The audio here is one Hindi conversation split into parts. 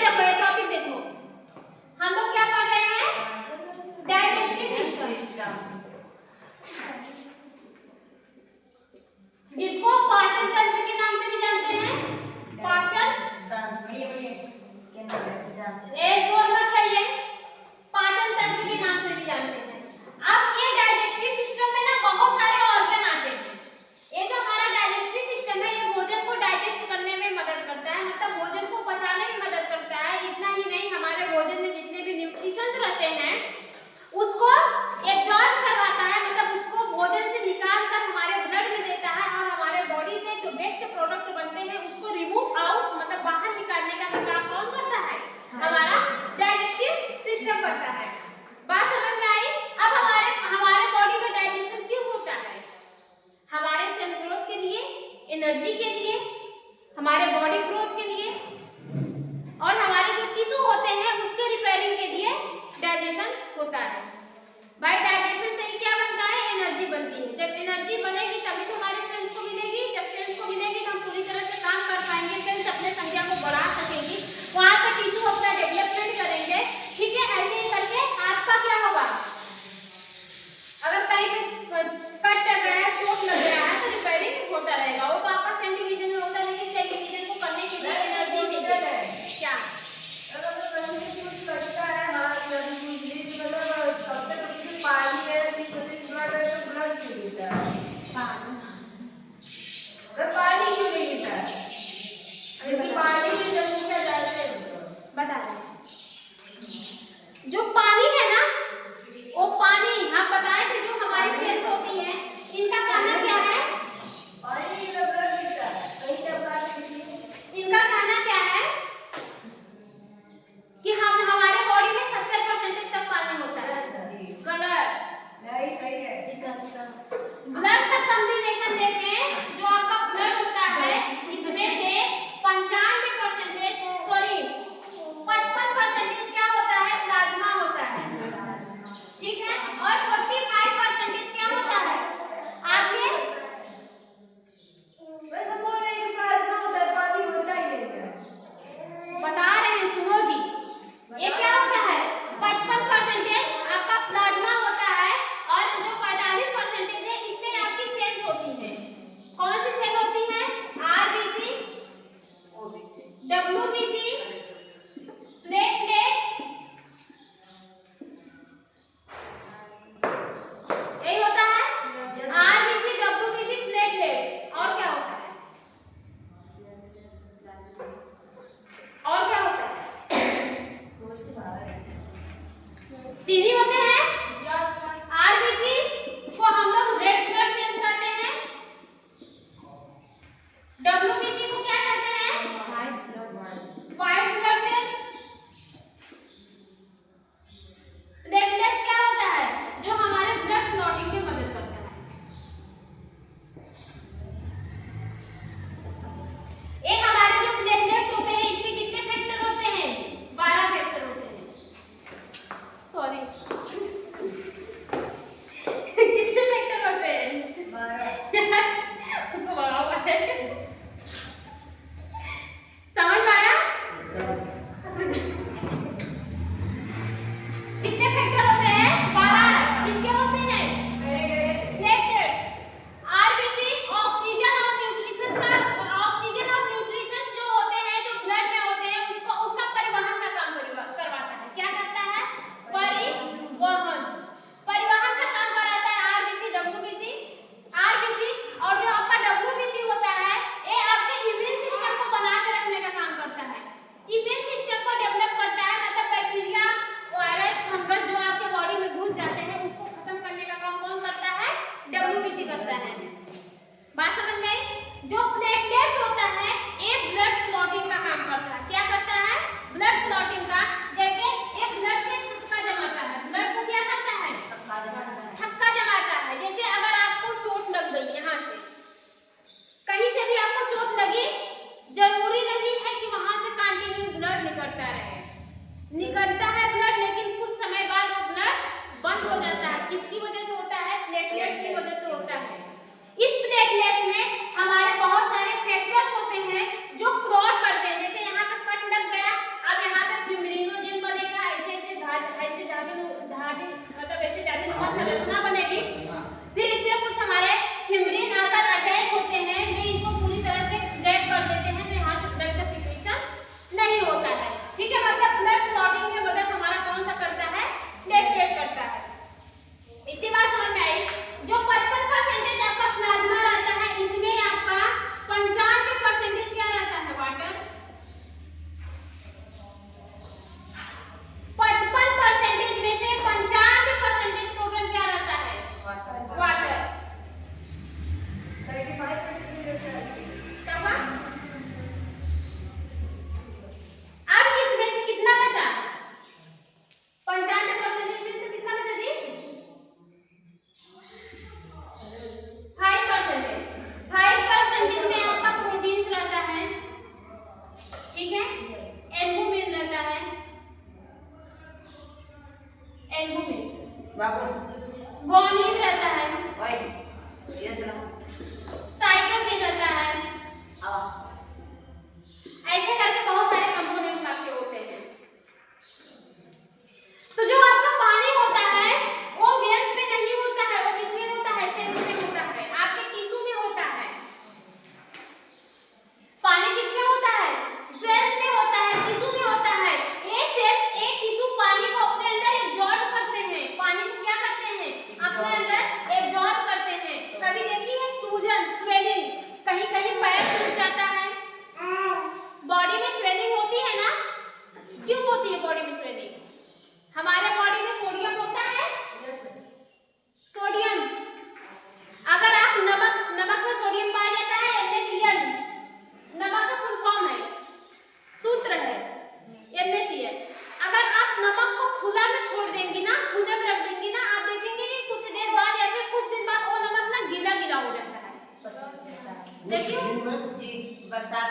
देखो, ये टॉपिक देखो, हम लोग क्या पढ़ रहे हैं? डाइजेस्टिव सिस्टम, जिसको पाचन तंत्र के नाम से भी जानते हैं। पाचन जोर मत करिए, पाचन तंत्र के नाम से भी जानते हैं। अब ये डाइजेस्टिव सिस्टम में ना बहुत सारे ऑर्गन आते हैं। ये जो हमारा डाइजेस्टिव सिस्टम है, ये भोजन को डाइजेस्ट करने में मदद करता है, मतलब भोजन को पचाने में मदद करता है। इतना ही नहीं, हमारे भोजन में जितने भी न्यूट्रिशंस रहते हैं उसको एब्जॉर्ब करवाता है, मतलब उसको भोजन से निकाल कर हमारे ब्लड में देता है, और हमारे बॉडी से जो वेस्ट प्रोडक्ट बनते हैं उसको रिमूव आउट, मतलब बाहर निकालने का काम कौन करता है? हमारा डाइजेस्टिव सिस्टम करता है। बात समझ में आई? अब हमारे बॉडी में डाइजेशन क्यों होता है? हमारे सेल ग्रोथ के लिए, एनर्जी के लिए, हमारे बॉडी ग्रोथ के लिए, और हमारे जो टिश्यू होते हैं उसके रिपेयरिंग के लिए डाइजेशन होता है। बाय डाइजेशन से ही क्या बनता है? एनर्जी बनती है। जब एनर्जी बनेगी तभी तो हमारे सेल्स को मिलेगी। जब सेल्स को मिलेगी तो हम पूरी तरह से काम कर पाएंगे, सेल्स अपने संख्या को बढ़ा सकेंगी, वहां पर टिश्यू अपना डेवलपमेंट करेंगे। ठीक है, ऐसे ही करके आपका क्या होगा? अगर कहीं पे कट गया है, चोट लग गया है, तो रिपेयरिंग होता रहेगा। वो तो आपका सेल डिवीजन में होता है, लेकिन सेल डिवीजन को करने के लिए एनर्जी चाहिए। क्या पानी क्यों नहीं मिलता है? पानी में जब क्या जाते हैं बता रहे हैं, जो पानी है ना, वो पानी हम बताएं कि जो हमारी सेल्स होती हैं, इनका कहना क्या है? इनका कहना क्या है कि हम हमारे बॉडी में 70% तक पानी होता है। गलत, नहीं सही है। ब्लड का कॉम्बिनेशन देखें, जो आपका ब्लड होता है इसमें से 95% सॉरी 55% क्या होता है? प्लाज्मा होता है। ठीक है, और 45% क्या होता है? आपके वैसे बोल रहे हैं कि प्लाज्मा होता है, पानी होता ही नहीं है। बता रहे हैं, सुनो जी, ये क्या होता है? 55% आपका प्लाज्मा होता है, और जो 45% है इसमें आपकी सेल्स होती हैं। कौन सी सेल होती हैं? आरबीसी, डब्ल्यूबीसी, प्लेटलेट, यही होता है। आरबीसी, डब्ल्यूबीसी, प्लेटलेट, और क्या होता है? और क्या होता है? तीन ही होते हैं। आरबीसी को हम लोग रेड ब्लड सेल्स कहते हैं, डब्ल्यूबीसी को क्या कहते हैं? White blood cells. प्लेटलेट्स क्या होता है? जो हमारे ब्लड क्लॉटिंग में मदद करता है। एक हमारे जो प्लेटलेट्स होते हैं, इसमें कितने फैक्टर होते हैं? 12 फैक्टर होते हैं। सॉरी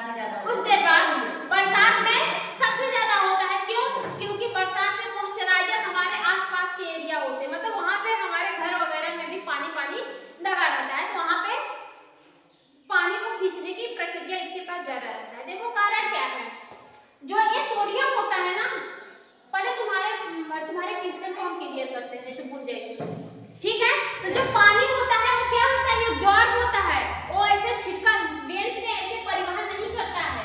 में ज्यादा कुछ देर बाद बरसात में सबसे ज्यादा होता है। क्यों? क्योंकि बरसात में मॉइस्चराइजर हमारे आसपास के एरिया होते हैं, मतलब वहां पे हमारे घर वगैरह में भी पानी पानी लगा रहता है, तो वहां पे पानी को खींचने की प्रक्रिया इसके पास ज्यादा रहता है। देखो कारण क्या है, जो ये सोडियम होता है ना, पहले तुम्हारे क्वेश्चन को हम क्लियर करते हैं तो भूल जाएगी, ठीक है। तो जो पानी होता है वो क्या होता है, ये एब्जॉर्ब होता है, वो ऐसे छिटका वेंस में ऐसे परिवहन नहीं करता है,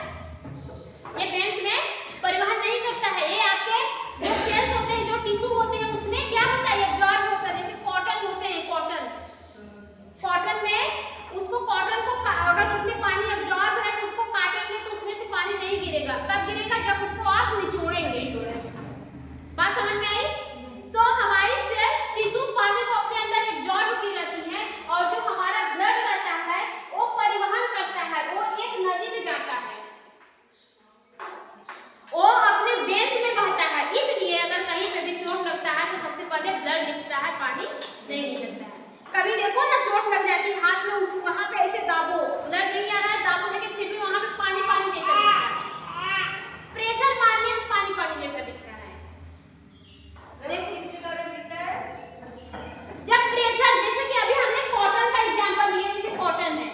ये वेंस में परिवहन नहीं करता है। ये आपके जो सेल्स होते हैं, जो टिश्यू होते हैं, उसमें क्या होता है, एब्जॉर्ब होता है। जैसे कॉटन होते हैं, कॉटन में उसको कॉटन को अगर उसमें पानी एब्जॉर्ब है तो उसको काटेंगे तो उसमें से पानी नहीं गिरेगा। कब गिरेगा? जब उसको आप निचोड़ेंगे। बात समझ में आई? तो हमारी सेल टिश्यू पानी को अपने अंदर एब्जॉर्ब की रहती है, और जो हमारा ब्लड रहता है वो परिवहन करता है, वो एक नदी में जाता है, वो अपने वेंस में बहता है। इसलिए अगर कहीं पे भी चोट लगता है तो सबसे पहले ब्लड निकलता है, पानी नहीं निकलता है। कभी देखो ना, चोट लग जाती है हाथ में, वहां पे ऐसे दाबो, ब्लड नहीं आ रहा है, दाबो, लेकिन फिर भी वहां पे पानी पानी जैसा दिखता है, प्रेशर मारने में पानी पानी जैसा दिखता है। किसके कारण मिलता है? जब प्रेशर, जैसे कि अभी हमने कॉटन का एग्जांपल लिया, जैसे कॉटन है,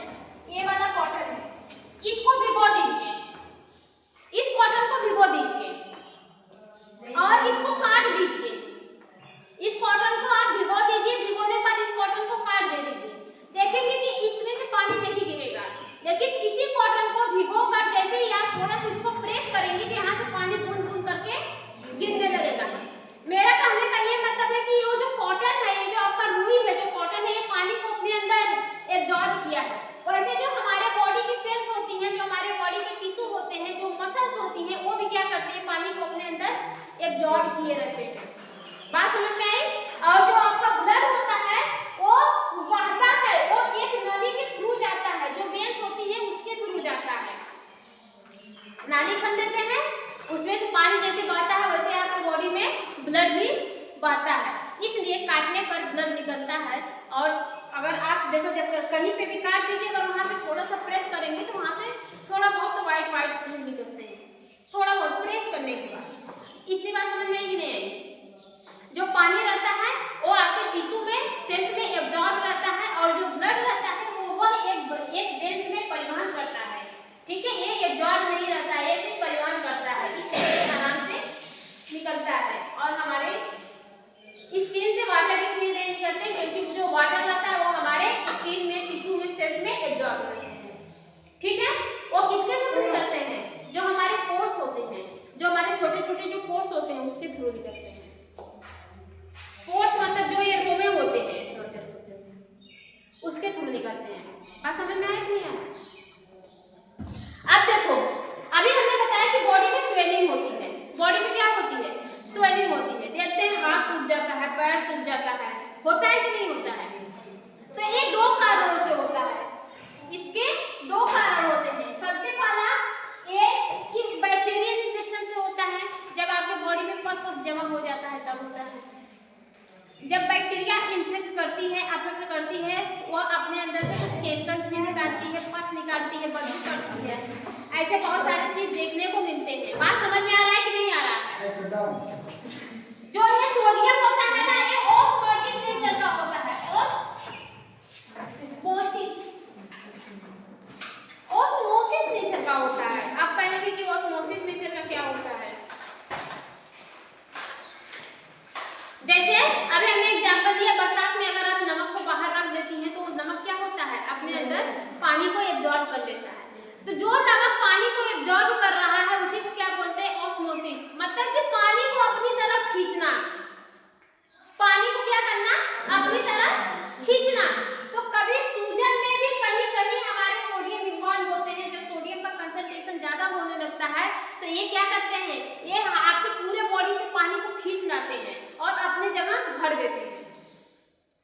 ये वाला कॉटन है, इसको भिगो दीजिए, इस कॉटन को भिगो दीजिए और इसको काट दीजिए। इस कॉटन को आप भिगो दीजिए, भिगोने के बाद इस कॉटन को काट दे दीजिए, देखेंगे कि इसमें से पानी नहीं गिरेगा। लेकिन इसी कॉटन को भिगो कर जैसे ही आप थोड़ा सा इसको प्रेस करेंगे कि यहाँ से पानी बूंद बूंद करके गिरने लगेगा। मेरा कहने का ये मतलब है कि ये जो कॉटन है, ये जो आपका रुई है, जो कॉटन है, ये पानी को अपने अंदर एब्जॉर्ब किया है। वैसे जो हमारे बॉडी की सेल्स होती हैं, जो हमारे बॉडी के टिश्यू होते हैं, जो मसल्स होती हैं, वो भी क्या करते हैं, पानी को अपने अंदर एब्जॉर्ब किए रहते हैं। बात समझ में आई? और जो आपका ब्लड होता है वो बहता है, वो एक नदी के थ्रू जाता है, जो वेंस होती है उसके थ्रू जाता है। नाली खन देते हैं, उसमें से पानी जैसे बहता है वैसे आपकी बॉडी में ब्लड भी बहता है। इसलिए काटने पर ब्लड निकलता है। और अगर आप देखो, जब कहीं पे भी काट दीजिए, अगर वहां पे थोड़ा सा प्रेस करेंगे तो वहां से थोड़ा बहुत व्हाइट ब्लड निकलते हैं, थोड़ा बहुत प्रेस करने के बाद। इतनी बात समझ में आई कि नहीं आई? जो पानी रहता है वो आपके टिश्यू में, सेल्स में एब्जॉर्ब रहता है, और जो ब्लड रहता है वो एक वेंस में परिवहन करता है, ठीक है। ये एब्जॉर्ब नहीं रहता है, ये सिर्फ परिवहन करता है, इसलिए आराम से निकलता है। और हमारे स्किन से वाटर इसलिए नहीं निकलते क्योंकि जो वाटर रहता है वो हमारे स्किन में, टिश्यू में, सेल्स में एब्जॉर्ब करते हैं, ठीक है। वो किसके थ्रू निकलते हैं? जो हमारे पोर्स होते हैं, जो हमारे छोटे छोटे जो पोर्स होते हैं उसके थ्रू निकलते हैं। पोर्स मतलब जो ये रोमे होते हैं छोटे छोटे, उसके थ्रू निकलते हैं। बात समझ में आया कि नहीं आया? अब देखो, अभी हमने बताया कि बॉडी में स्वेलिंग होती है। बॉडी में क्या होती है? स्वेलिंग होती है। देखते हैं हाथ सूज जाता है, पैर सूज जाता है, होता है कि नहीं होता है? तो ये दो कारणों से होता है। इसके दो कारण होते हैं। सबसे पहला ये कि बैक्टीरियल इन्फेक्शन से होता है, जब आपके बॉडी में पस जमा हो जाता है तब होता है। जब बैक्टीरिया इन्फेक्ट करती है, अफेक्ट करती है, वो अपने अंदर से कुछ केमिकल्स भी निकालती है, पस निकालती है, बदबू करती है, ऐसे बहुत सारी चीज देखने को मिलते हैं। बात समझ में आ रहा है कि नहीं आ रहा है? जो ये सोडियम होता है ना, ये ऑस्मोटिक नेचर का होता है। ऑस्मोसिस नेचर का होता है। आप कहेंगे कि ऑस्मोसिस नेचर का क्या होता है? जैसे अभी हमने एग्जांपल दिया, बरसात में अगर आप नमक को बाहर रख देती हैं तो नमक क्या होता है, अपने अंदर पानी को एब्जॉर्ब कर लेता है। तो जो नमक पानी को एब्जॉर्ब कर रहा है उसी को क्या बोलते हैं? ऑस्मोसिस। मतलब कि पानी को अपनी तरफ खींचना, पानी को क्या करना? अपनी तरफ खींचना। तो कभी सूजन में भी कहीं कहीं हमारे सोडियम इन्वॉल्व होते हैं। जब सोडियम का कंसंट्रेशन ज्यादा होने लगता है तो ये क्या करते हैं, ये आपके पूरे बॉडी से पानी को खींच लाते हैं और अपने जगह भर देते हैं।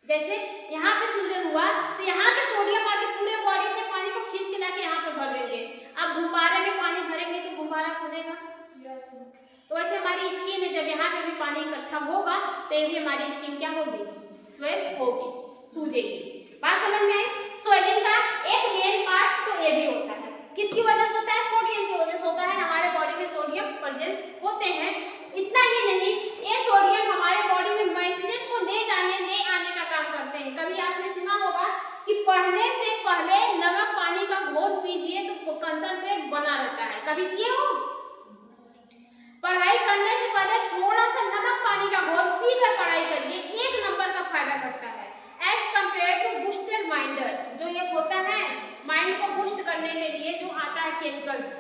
जैसे यहाँ पे सूजन हुआ तो यहाँ के सोडियम आके पूरे बॉडी से पानी को खींच के लाके यहाँ पे भर देंगे। अब गुब्बारे में पानी भरेंगे तो गुब्बारा खुलेगा। तो वैसे हमारी स्किन है, जब यहाँ पे भी पानी इकट्ठा होगा तो ये भी हमारी स्किन क्या होगी? स्वेल होगी, सूजेगी। बात समझ में आई? स्वेलिंग का एक मेन पार्ट तो ये भी होता है। किसकी वजह से होता है? सोडियम की वजह से होता है। हमारे बॉडी में सोडियम प्रेजेंस होते हैं। इतना ही नहीं, ये सोडियम हमारे बॉडी में मैसेजेस को ले आने का काम करते हैं। कभी आपने सुना होगा कि पढ़ने से पहले नमक पानी का घोल पीजिए तो कंसंट्रेट बना रहता है। कभी किए हो? पढ़ाई करने से पहले थोड़ा सा नमक पानी का घोल पीकर पढ़ाई करिए, 1 नंबर का फायदा करता है as compared to booster minder, जो ये होता है माइंड को बूस्ट करने के लिए जो आता है केमिकल्स।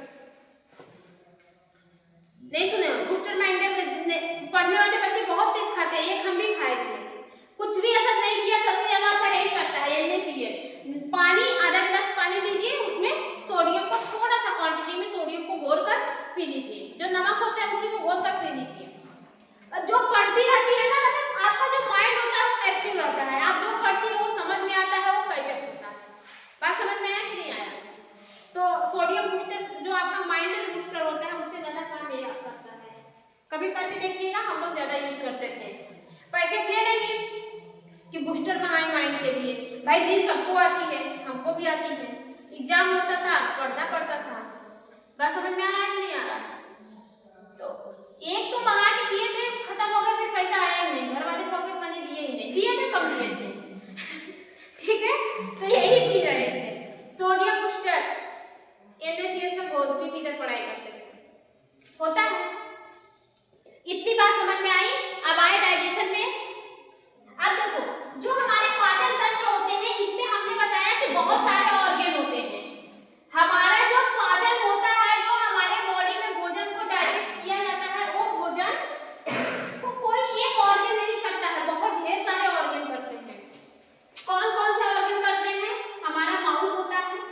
नहीं सुने हो? बूस्टर माइंडर पढ़ने वाले बच्चे बहुत तेज खाते हैं, एक हम भी खाए थे, कुछ भी असर नहीं किया। सबसे ज्यादा असर यही करता है NaCl। पानी, आधा गिलास पानी लीजिए, उसमें सोडियम को थोड़ा सा क्वांटिटी में सोडियम को घोल कर पी लीजिए, जो नमक होता है उसी को घोल कर पी लीजिए। और जो पढ़ती रहती है ना, मतलब आपका जो माइंड होता है वो एक्टिव रहता है। आप जो पढ़ती है वो समझ में आता है, वो कैचअप होता है। बात समझ में आया कि नहीं आया? तो सोडियम बूस्टर जो आपका माइंड बूस्टर होता है उससे ज्यादा काम ये करता है। कभी करके देखिएगा, हम लोग ज्यादा यूज करते थे। पैसे थे नहीं कि बूस्टर मंगाए माइंड के लिए। भाई दी सबको आती है, हमको भी आती है। एग्जाम होता था, पढ़ना पड़ता था। बात समझ में आ रहा है कि नहीं आ रहा? तो एक तो मंगा के पिए थे, खत्म हो गया, फिर पैसा आया ही नहीं, घर वाले पॉकेट मनी दिए ही नहीं, दिए थे कम दिए थे। ठीक है, तो यही पी रहे थे सोडियम बूस्टर, NaCl का घोल भी पीकर पढ़ाई करते थे। होता है। इतनी बात समझ में आई। अब आए डाइजेशन में। अब देखो, जो हमारे पाचन तंत्र होते हैं, इसमें हमने बताया कि बहुत सारे ऑर्गन होते हैं। हमारा जो पाचन होता है, जो हमारे बॉडी में भोजन को डाइजेस्ट किया जाता है, वो भोजन को कोई एक ऑर्गन नहीं करता है, बहुत ढेर सारे ऑर्गन करते हैं। कौन कौन से ऑर्गन करते हैं? हमारा माउथ होता है।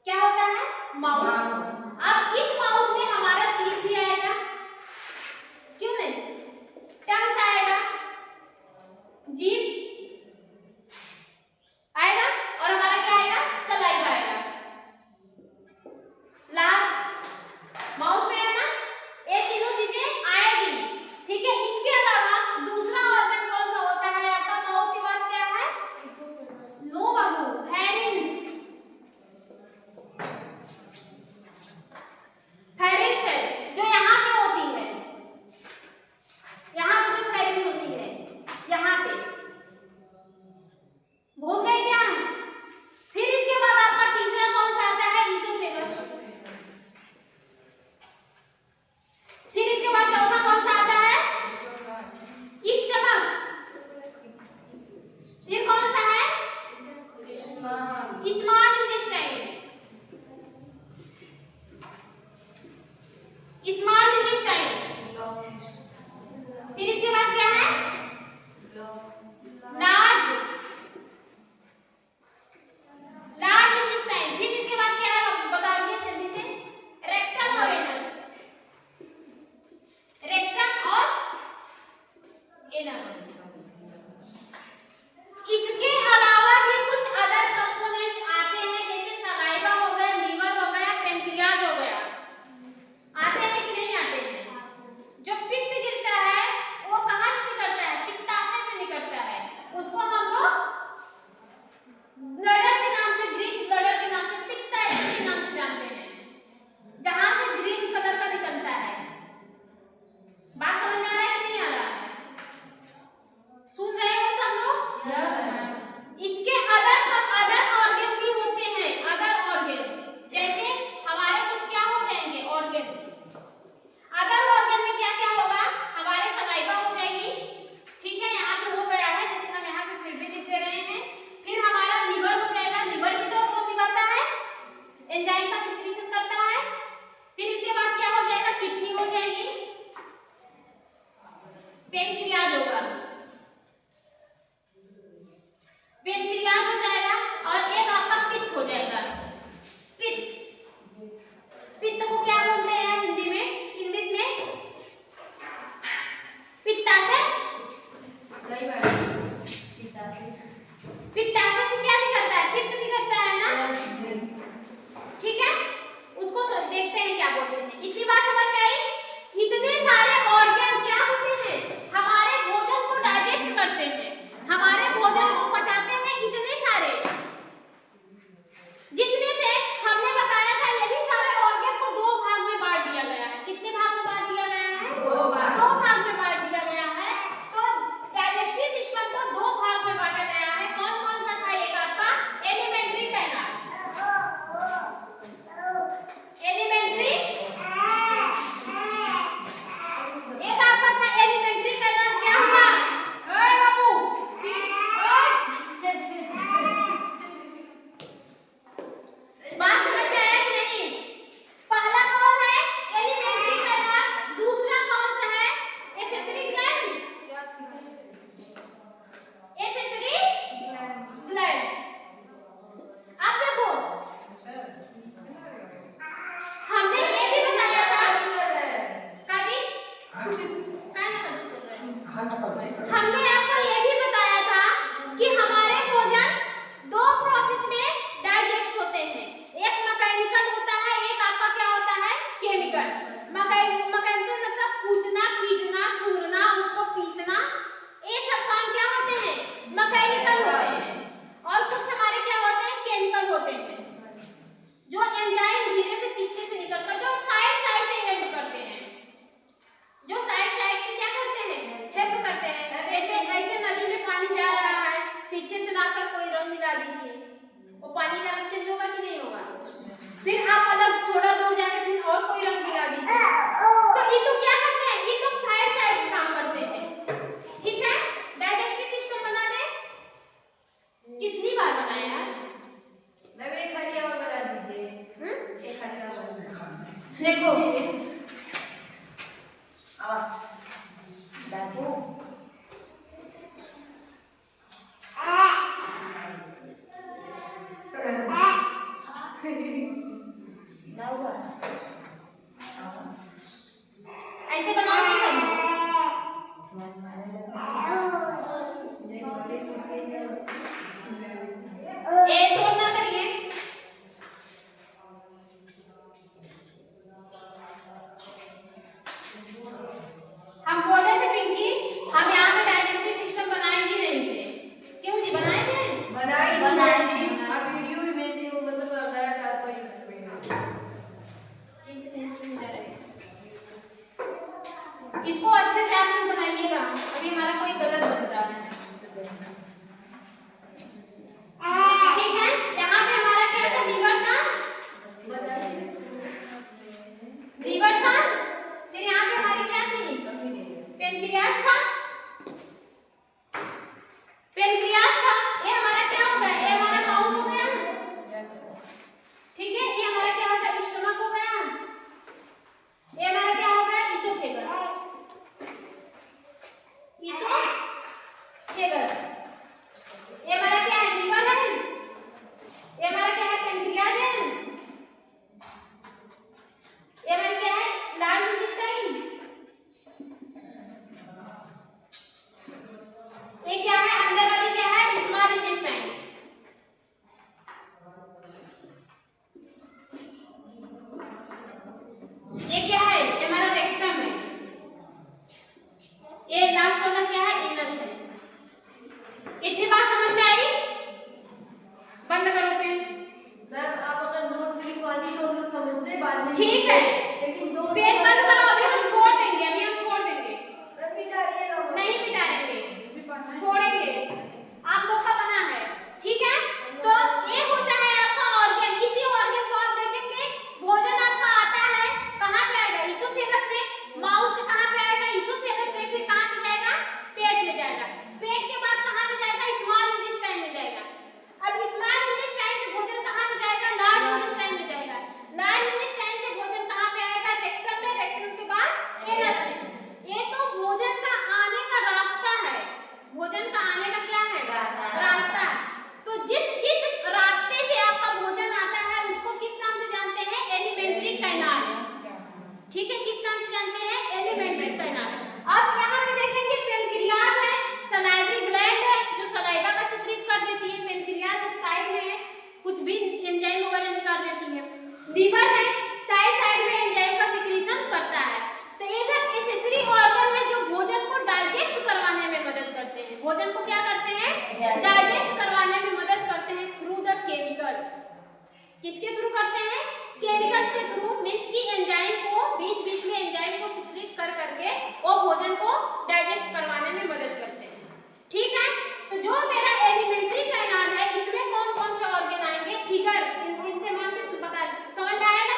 क्या होता है? माउथ। अब इस माउथ में हमारा टीथ भी आएगा, क्यों नहीं? टंग आएगा, जीभ आएगा, और हमारा क्या आएगा? सलाइवा आएगा। लार माउथ में है ना, ये तीनों चीजें आएगी। ठीक है, इसके अलावा दूसरा ऑर्गन कौन सा होता है आपका? माउथ के बाद क्या है? नो बाबू, फेरिंक्स। देखो देखो ऐसे बनाओ कि सब ए शोर ना करिए। हम बोले थे पिंकी, हम यहाँ पे डाइजेस्टिव सिस्टम बनाए ही नहीं थे। क्यों जी, बनाए थे? बनाई थी और वीडियो भी भेजी वो मतलब गया था कोई इसको अच्छे से आप लोग बनाइएगा, अभी हमारा कोई गलत बन रहा है। ठीक है, यहाँ पे हमारा क्या था, लीवर था, लीवर था, फिर यहाँ पे हमारी क्या थी, पेनक्रियास था, पेनक्रियास था। ये हमारा क्या होगा, ये हमारा माउथ हो गया, ठीक है। ये हमारा क्या होगा, स्टमक हो गया, ये हमारा क्या हो गया, इसोफेगस, इसोफेगस। ये हमारा क्या है, लीवर है, ये हमारा क्या है, पेनक्रियास है, ये हमारी क्या है, लार्ज इंटेस्टाइन, ये क्या है, अंदर वाली क्या है, स्मॉल इंटेस्टाइन। ये क्या है, ये हमारा रेक्टम है, ये लास्ट वाला क्या है, एनस है। इतनी बात समझ में आई? बंद करो पेन। मैम आप अगर नोट्स लिखवानी तो हम लोग समझते बाद में, ठीक है, लेकिन दो पेन बंद करो, अभी हम छोड़ देंगे, अभी हम छोड़ देंगे, मिटाइएगा नहीं मिटाएंगे, छोड़ेंगे, आप लोग का बना है, ठीक है। तो ये होता है आपका ऑर्गन, इसी ऑर्गन को आप देखेंगे, भोजन आपका आता है कहाँ पे आएगा, इसोफेगस में, माउथ से कहाँ पे आएगा, इसोफेगस में, फिर कहाँ पे जाएगा, पेट में जाएगा, पेट के बाद कहाँ पे जाएगा, स्मॉल इंटेस्टाइन में जाएगा। अब स्मॉल इंटेस्टाइन से भोजन कहाँ पे जाएगा, लार्ज इंटेस्टाइन में जाएगा, लार्ज इंटेस्टाइन से भोजन कहाँ पे आएगा, रेक्टम में, रेक्टम के बाद एनस में। ये तो भोजन का आने का रास्ता है, भोजन का आने का क्या है, रास्ता। तो जिस जिस रास्ते से आपका भोजन आता है उसको किस नाम से जानते हैं, एलिमेंट्री कैनाल, ठीक है, किस नाम से जानते हैं, एलिमेंट्री कैनाल। अब यहाँ पे देखेंगे पेनक्रियाज है, सलाइवरी ग्लैंड है जो सलाइवा का सिक्रीट कर देती है, पेनक्रियाज है साइड में है, कुछ भी एंजाइम वगैरह निकाल देती है, लीवर है साइड में एंजाइम का सिक्रीशन करता है। तो ये सब एसेसरी ऑर्गन है जो भोजन को डाइजेस्ट करवाने में मदद करते हैं, भोजन को क्या करते हैं, डाइजेस्ट करवाने में मदद करते हैं थ्रू द केमिकल्स। किसके थ्रू करते हैं, केमिकल्स के थ्रू, मींस की एंजाइम को बीच बीच में एंजाइम को सिक्रीट कर करके वो भोजन को डाइजेस्ट करवाने में मदद करते हैं, ठीक है। तो जो मेरा एलिमेंट्री कैनाल है इसमें कौन कौन से ऑर्गन आएंगे, फिगर इनसे मान के बता, समझ में आया ना।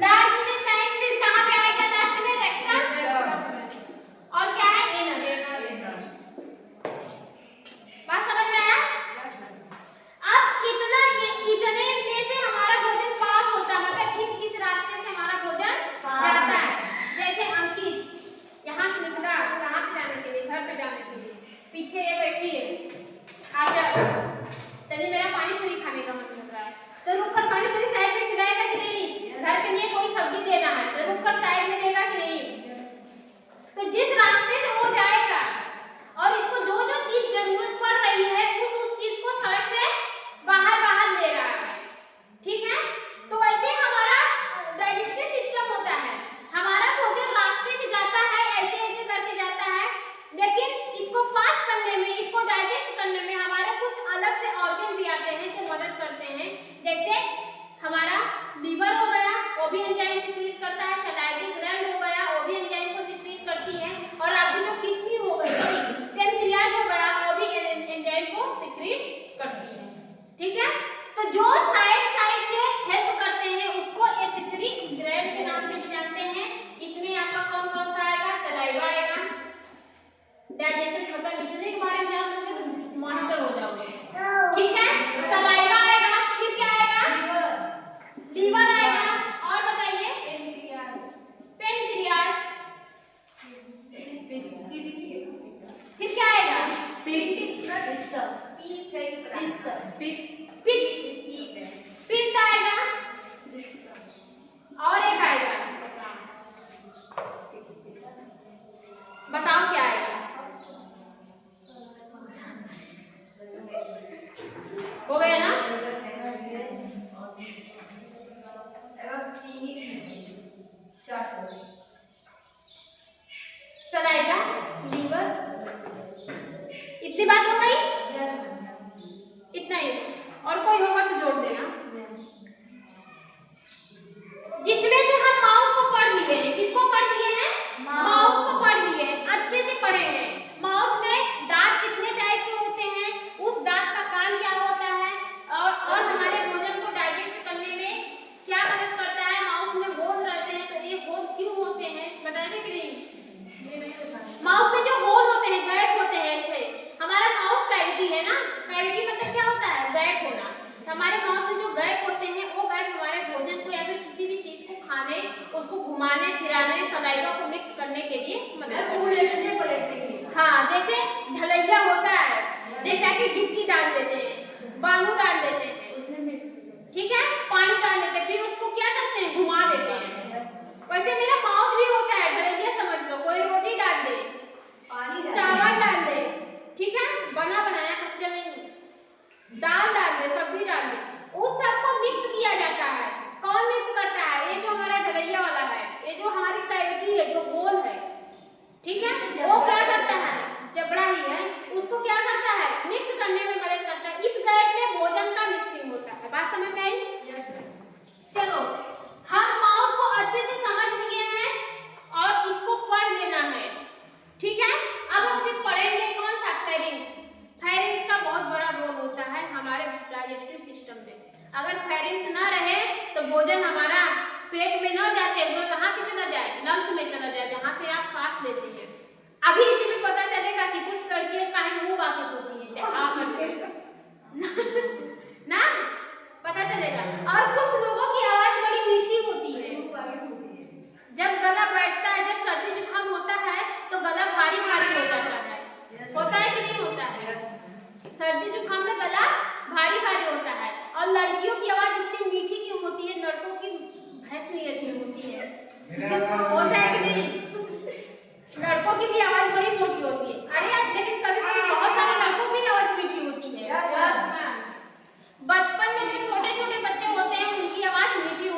लार्ज इंटेस्टाइन फिर कहाँ पे आएगा लास्ट में? रेक्टम। और क्या है? एनस। बात समझ में आया? अब इतने में से हमारा भोजन पास होता है, मतलब किस रास्ते से हमारा भोजन जाता है। जैसे अंकित यहाँ से निकला कहाँ पे जाने के लिए? घर पे जाने के लिए। पीछे ये बैठी है, आजा तनी मेरा पानी पूरी खाने का मन कर रहा है, तो रुककर पानी पूरी साइड में खिलाएगा कि नहीं? घर के लिए कोई सब्जी देना है तो रुककर साइड में देगा कि नहीं? तो जिस रास्ते से वो जाएगा और इसको जो जो चीज जरूरत पड़ रही है उस चीज को सड़क से बाहर ले रहा है, ठीक है? तो ऐसे हमारा डाइजेस्टिव सिस्टम होता है। हमारा भोजन रास्ते से जाता है, ऐसे करके जाता है, लेकिन इसको पास करने में, इसको डाइजेस्ट करने में हमारे कुछ अलग से ऑर्गन भी आते हैं जो मदद करते हैं। जैसे हमारा लीवर हो गया, वो भी एंजाइम सिक्रीट करता है। सलाइवरी ग्लैंड हो गया, वो भी एंजाइम को सिक्रीट करती है। और आपकी जो किडनी हो गई, पैनक्रियाज हो गया, वो भी एंजाइम को सिक्रीट करती है, ठीक है? तो जो साइड से हेल्प करते हैं उसको एक्सेसरी ग्लैंड के नाम से भी जानते हैं। इसमें आपका कौन सा आएगा? सलाइवा आएगा। डाइजेशन खत्म, इतने के बारे में जान लोगे तो मास्टर हो जाओगे, ठीक है? सलाइवा आएगा, फिर क्या आएगा? लीवर आएगा। और बताइए? पेनक्रियाज। फिर क्या आएगा? पित्त आएगा। और एक आएगा, बताओ क्या आएगा? हो गया ना? सलाइवा, लीवर, इतनी बात हो गई? इतना ही। और कोई होगा तो जोड़ देना। जिसमें से हम माउथ को पढ़ लिए हैं। किसको पढ़ लिए हैं? माउथ को पढ़ लिए हैं, अच्छे से पढ़े हैं। माउथ में दांत कितने टाइप के होते हैं, उस दांत का काम क्या होता है, और हमारे भोजन को डाइजेस्ट करने में क्या मदद करता है। माउथ में होल रहते हैं, तो ये होल क्यों होते हैं बताने के लिए? माउथ में जो होल होते हैं, गैप होते हैं, ऐसे हमारा माउथ कैविटी है ना। कैविटी मतलब क्या होता है? गैप होना। हमारे माउथ में जो गैप होते हैं वो गैप हमारे भोजन को या फिर किसी भी चीज को खाने, उसको घुमाने फिराने, सलाइवा को मिक्स करने के लिए मदद करते हैं। हाँ, जैसे ढलैया होता है, जैसे गिट्टी डाल देते हैं, बालू डाल देते हैं, ठीक है? पानी डाल देते हैं, फिर उसको क्या करते हैं? घुमा देते हैं। वैसे मेरा माउथ भी होता है, ढलैया समझ लो। कोई रोटी डाल दे, चावल डाल दे, ठीक है? बना बनाया, कच्चा नहीं, दाल डाल दे, सब्जी डाल दे, उस सबको मिक्स किया जाता है। कौन मिक्स करता है? ये जो हमारा ढलैया वाला है, ये जो हमारी कैविटी है, जो होल है, ठीक है? वो क्या करता है? जबड़ा ही है, उसको क्या करता है? मिक्स करने में मदद करता है। इस गैप में भोजन का मिक्सिंग होता है। बात समझ में आई? चलो, हम माउथ को अच्छे से समझ लिए हैं और इसको पढ़ लेना है, ठीक है? अब हम सिर्फ पढ़ेंगे कौन सा? फेरिंग्स। फेरिंग्स का बहुत बड़ा रोल होता है हमारे डाइजेस्टिव सिस्टम में। अगर फेरिंग्स ना रहे तो भोजन हमारा पेट में न जाते हुए कहाँ पे चला जाए? लंग्स में चला जाए, जहाँ से आप सांस लेते हैं। अभी इसी में पता चलेगा कि कुछ लड़कियां काहे मुंह बाके सोती हैं, ऐसे आ करके ना पता चलेगा। और कुछ लोगों की आवाज बड़ी मीठी होती है। जब गला बैठता है, जब सर्दी जुकाम होता है तो गला भारी भारी हो जाता है। होता है कि नहीं होता है? सर्दी जुकाम में गला भारी भारी होता है। और लड़कियों की आवाज इतनी मीठी क्यों होती है? लड़कों की भैंस नहीं होती है। होता है कि नहीं? लड़कों की भी आवाज बड़ी मोटी होती है। अरे यार, लेकिन कभी कभी बहुत सारे लड़कों की आवाज मीठी होती है। बचपन में जो छोटे छोटे बच्चे होते हैं उनकी आवाज मीठी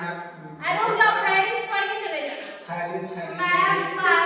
है। अरे रुक जाओ, फेरिस पढ़ के चले जाना। खैरियत मैं